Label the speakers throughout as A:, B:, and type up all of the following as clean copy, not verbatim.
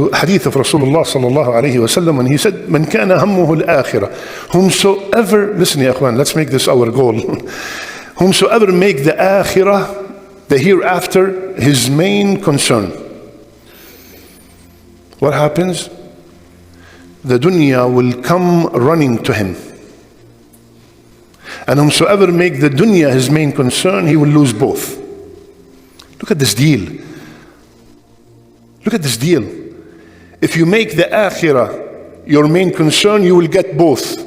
A: Hadith of Rasulullah sallallahu alayhi wa sallam, when he said, "Man kana hammuhu al-akhirah," whomsoever, listen ya akhwan, let's make this our goal. Whomsoever make the akhirah, the hereafter, his main concern. What happens? The dunya will come running to him. And whomsoever make the dunya his main concern, he will lose both. Look at this deal. Look at this deal. If you make the akhirah your main concern, you will get both.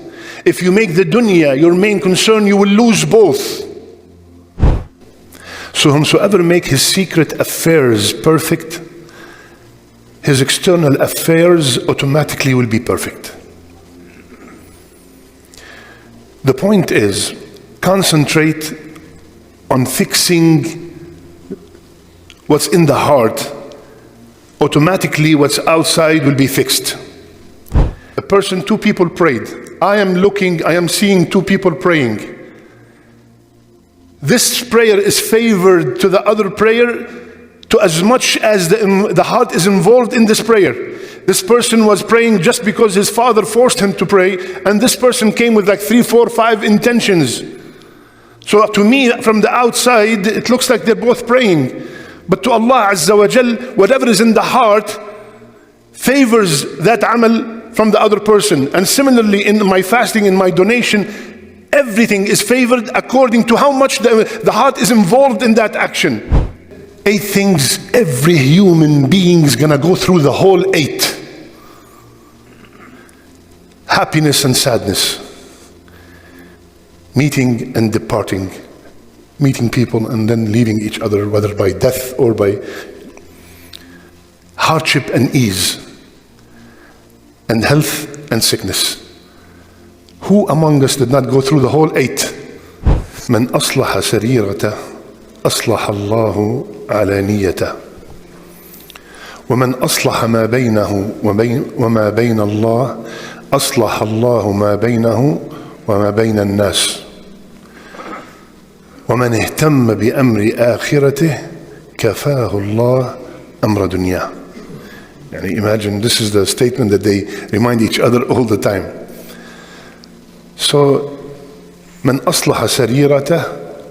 A: If you make the dunya your main concern, you will lose both. So whomsoever make his secret affairs perfect, his external affairs automatically will be perfect. The point is, concentrate on fixing what's in the heart. Automatically what's outside will be fixed. A person, two people prayed. I am seeing two people praying. This prayer is favored to the other prayer to as much as the heart is involved in this prayer. This person was praying just because his father forced him to pray, and this person came with like 3, 4, 5 intentions. So to me, from the outside, it looks like they're both praying. But to Allah Azza wa Jal, whatever is in the heart favors that amal from the other person. And similarly, in my fasting, in my donation, everything is favored according to how much the heart is involved in that action. 8 things every human being is gonna go through, the whole 8. Happiness and sadness, meeting and departing, meeting people and then leaving each other, whether by death or by hardship and ease, and health and sickness. Who among us did not go through the whole 8? من أصلح سريرته أصلح الله علانيته ومن أصلح ما بينه وما بين الله أصلح الله ما بينه وما بين الناس ومن اهتم بأمر آخرته كفاه الله أمر دنياه. Yani imagine, this is the statement that they remind each other all the time. So من أصلح سريرته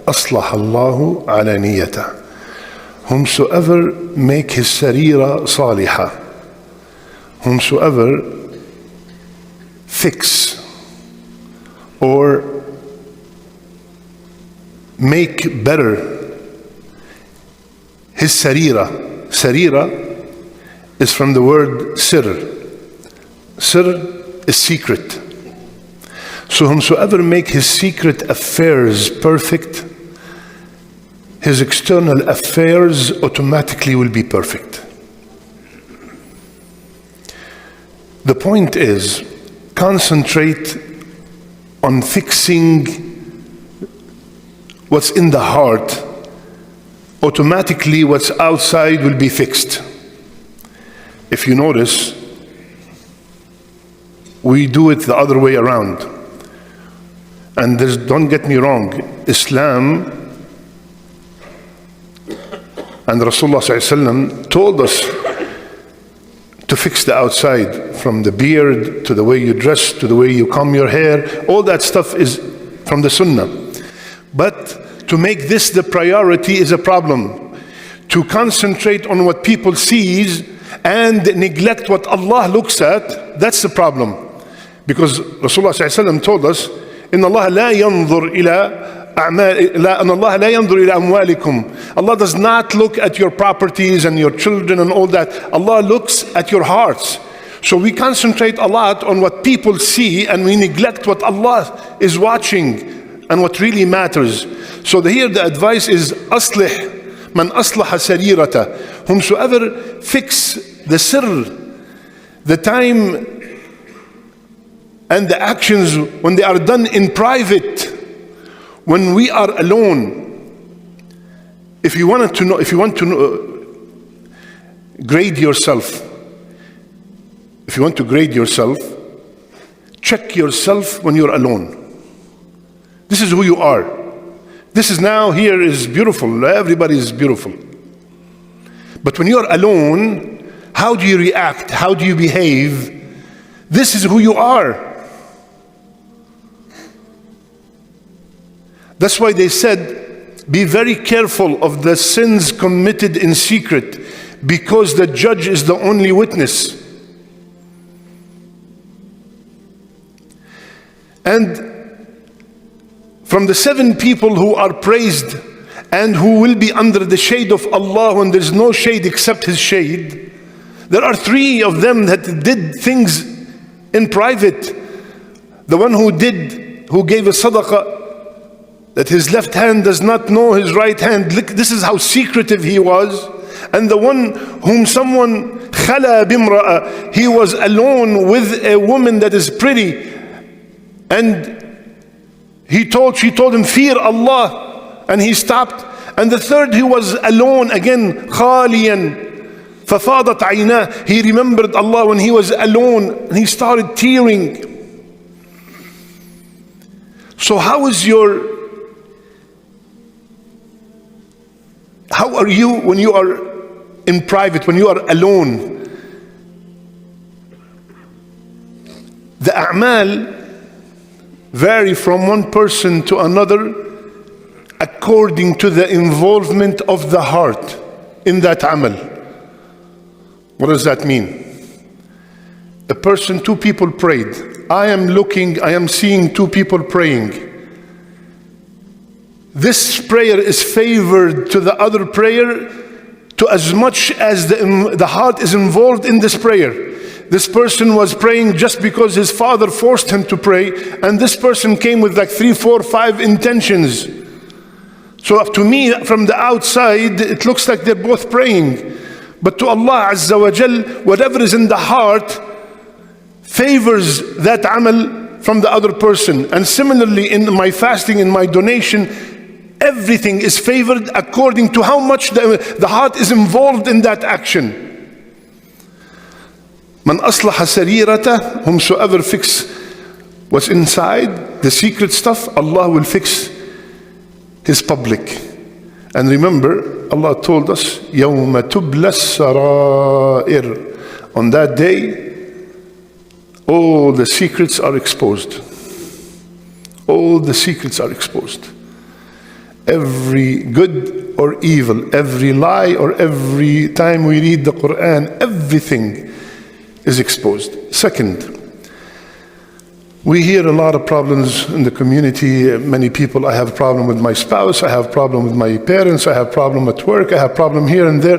A: أصلح الله علانيته. Whomsoever make his sarira salihah, whomsoever fix or make better his sarira. Sarira is from the word sir. Sir is secret. So whomsoever make his secret affairs perfect, his external affairs automatically will be perfect. The point is, concentrate on fixing what's in the heart. Automatically what's outside will be fixed. If you notice, we do it the other way around. And don't get me wrong, Islam and Rasulullah ﷺ told us to fix the outside, from the beard to the way you dress to the way you comb your hair. All that stuff is from the Sunnah. But to make this the priority is a problem. To concentrate on what people sees and neglect what Allah looks at, that's the problem. Because Rasulullah ﷺ told us, إن الله لا ينظر إلى أن الله لا ينظر إلى أموالكم. Allah does not look at your properties and your children and all that. Allah looks at your hearts. So we concentrate a lot on what people see and we neglect what Allah is watching and what really matters. So here the advice is أصلح من أصلح سريرته. Whomsoever fix the sir, the time and the actions when they are done in private, when we are alone. If you want to know, grade yourself. If you want to grade yourself, check yourself when you're alone. This is who you are. This is now here is beautiful. Everybody is beautiful. But when you're alone, how do you react, how do you behave, this is who you are. That's why they said, be very careful of the sins committed in secret, because the judge is the only witness. And from the 7 people who are praised and who will be under the shade of Allah when there's no shade except His shade, there are 3 of them that did things in private. The one who gave a sadaqah that his left hand does not know his right hand. Look, this is how secretive he was. And the one whom someone khala bimra'a, he was alone with a woman that is pretty, and she told him, fear Allah, and he stopped. And the third, he was alone again, khaliyan fafadat aynah, he remembered Allah when he was alone and he started tearing. So how are you when you are in private, when you are alone? The a'mal vary from one person to another according to the involvement of the heart in that amal. What does that mean? A person, 2 people prayed. I am seeing 2 people praying. This prayer is favored to the other prayer to as much as the heart is involved in this prayer. This person was praying just because his father forced him to pray, and this person came with like 3, 4, 5 intentions. So to me, from the outside, it looks like they're both praying. But to Allah Azza wa Jal, whatever is in the heart favors that amal from the other person. And similarly, in my fasting, in my donation, everything is favored according to how much the heart is involved in that action. Man aslaha sarirata, whomsoever fix what's inside, the secret stuff, Allah will fix his public. And remember, Allah told us, يَوْمَ تُبْلَى السَّرَائِرُ, on that day, all the secrets are exposed. All the secrets are exposed. Every good or evil, every lie or every time we read the Quran, everything is exposed. Second, we hear a lot of problems in the community. Many people, I have a problem with my spouse, I have a problem with my parents, I have a problem at work, I have a problem here and there.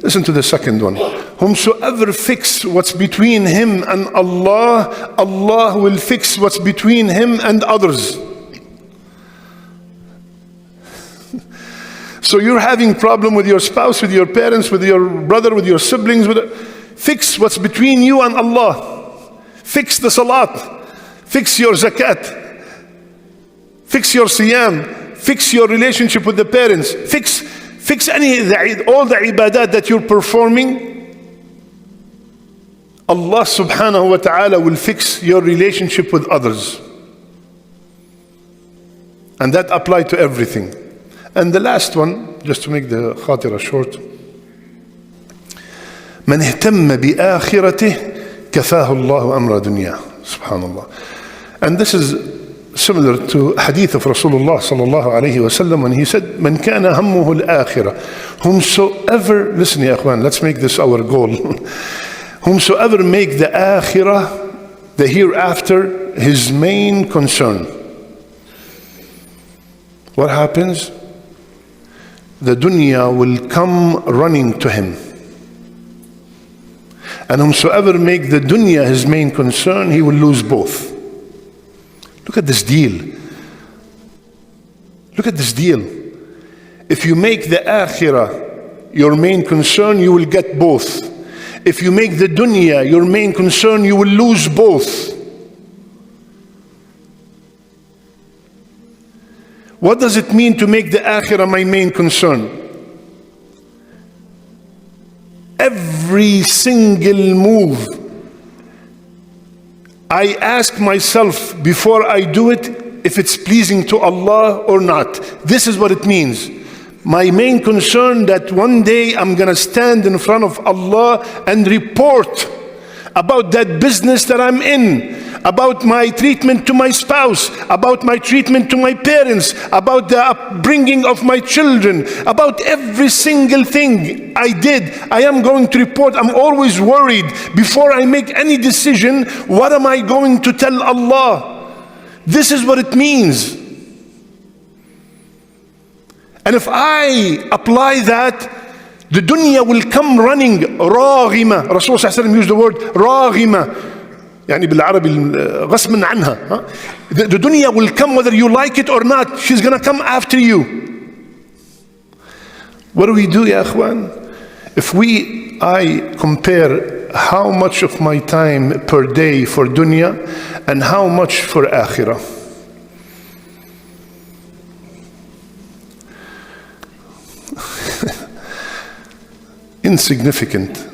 A: Listen to the second one. Whomsoever fix what's between him and Allah, Allah will fix what's between him and others. So you're having problem with your spouse, with your parents, with your brother, with your siblings. Fix what's between you and Allah. Fix the salat. Fix your zakat. Fix your siyam. Fix your relationship with the parents. Fix all the ibadat that you're performing. Allah subhanahu wa ta'ala will fix your relationship with others. And that applies to everything. And the last one, just to make the khatira short, من اهتم بآخرته كفاه الله أمر دنيا. Subhanallah. And this is similar to hadith of Rasulullah sallallahu alayhi wa sallam when he said, من كان همه الآخرة, whomsoever, listen ya akhwan, let's make this our goal. Whomsoever make the akhirah, the hereafter, his main concern. What happens? The dunya will come running to him. And whomsoever make the dunya his main concern, he will lose both. Look at this deal. Look at this deal. If you make the akhirah your main concern, you will get both. If you make the dunya your main concern, you will lose both. What does it mean to make the akhirah my main concern? Every single move, I ask myself before I do it if it's pleasing to Allah or not. This is what it means. My main concern that one day I'm gonna stand in front of Allah and report about that business that I'm in, about my treatment to my spouse, about my treatment to my parents, about the upbringing of my children, about every single thing I did. I am going to report. I'm always worried before I make any decision, what am I going to tell Allah? This is what it means. And if I apply that, the dunya will come running راغمة. Rasul sallallahu alayhi wa sallam used the word راغمة. يعني بالعربي غصبا عنها. The dunya will come whether you like it or not. She's gonna come after you. What do we do, ya akhwan? If I compare how much of my time per day for dunya and how much for akhirah. Insignificant.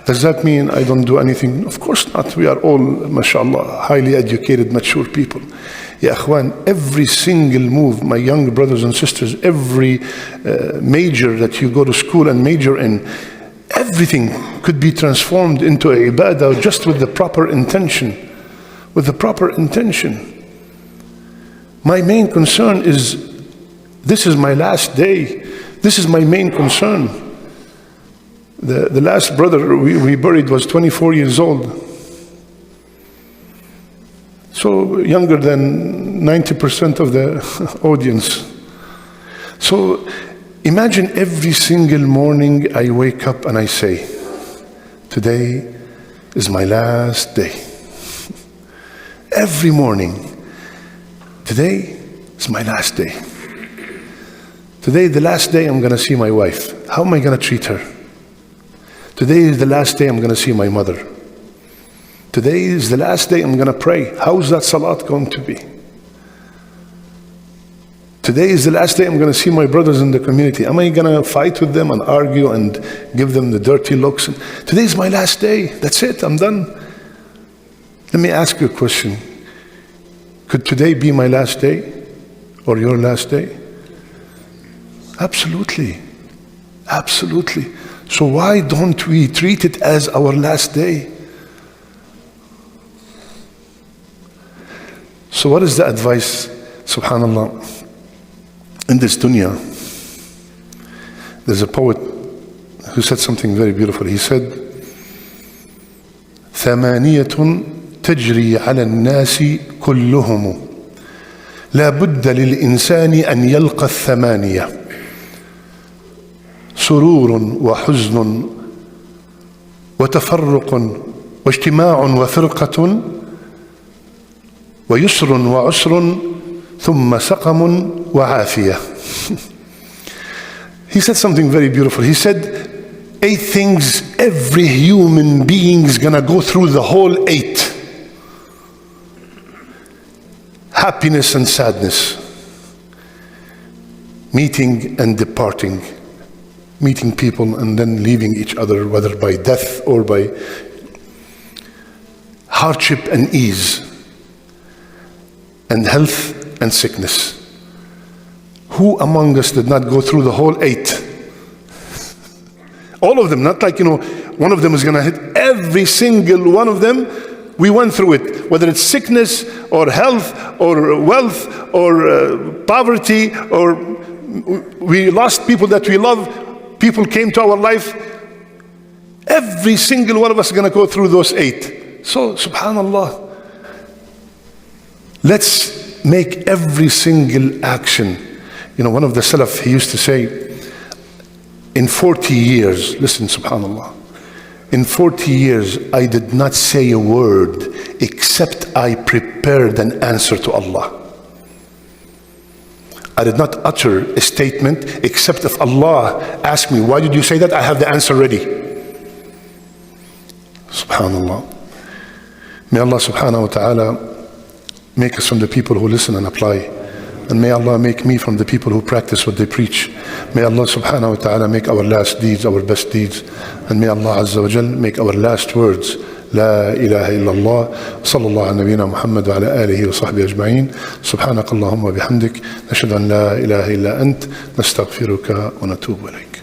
A: Does that mean I don't do anything? Of course not. We are all, mashallah, highly educated, mature people. Ya akhwan, every single move, my young brothers and sisters, every major that you go to school and major in, everything could be transformed into a ibadah just with the proper intention. With the proper intention. My main concern is, this is my last day. This is my main concern. The last brother we buried was 24 years old. So younger than 90% of the audience. So imagine every single morning I wake up and I say, today is my last day. Every morning, today is my last day. Today, the last day I'm going to see my wife. How am I going to treat her? Today is the last day I'm going to see my mother. Today is the last day I'm going to pray. How is that salat going to be? Today is the last day I'm going to see my brothers in the community. Am I going to fight with them and argue and give them the dirty looks? Today is my last day. That's it. I'm done. Let me ask you a question. Could today be my last day or your last day? Absolutely. Absolutely. So why don't we treat it as our last day? So what is the advice, subhanallah? In this dunya, there's a poet who said something very beautiful. He said, ثمانية تجري على الناس كلهم لا بد للإنسان أن يلقى الثمانية سرور وحزن وتفرق واجتماع وفرقة ويسر وعسر ثم سقم وعافية. He said something very beautiful. He said 8 things every human being is gonna go through, the whole 8. Happiness and sadness, meeting and departing, meeting people and then leaving each other, whether by death or by hardship and ease, and health and sickness. Who among us did not go through the whole 8? All of them, not like, one of them is going to hit. Every single one of them, we went through it. Whether it's sickness or health or wealth or poverty, or we lost people that we love, people came to our life. Every single one of us is going to go through those 8. So, subhanallah, let's make every single action. One of the Salaf, he used to say, in 40 years, listen, subhanallah, in 40 years, I did not say a word except I prepared an answer to Allah. I did not utter a statement except if Allah asked me, why did you say that? I have the answer ready. Subhanallah. May Allah subhanahu wa ta'ala make us from the people who listen and apply. And may Allah make me from the people who practice what they preach. May Allah subhanahu wa ta'ala make our last deeds our best deeds. And may Allah azza wa jal make our last words لا إله إلا الله. صلى الله على نبينا محمد وعلى آله وصحبه أجمعين. سبحانك اللهم وبحمدك نشهد أن لا إله إلا أنت نستغفرك ونتوب إليك.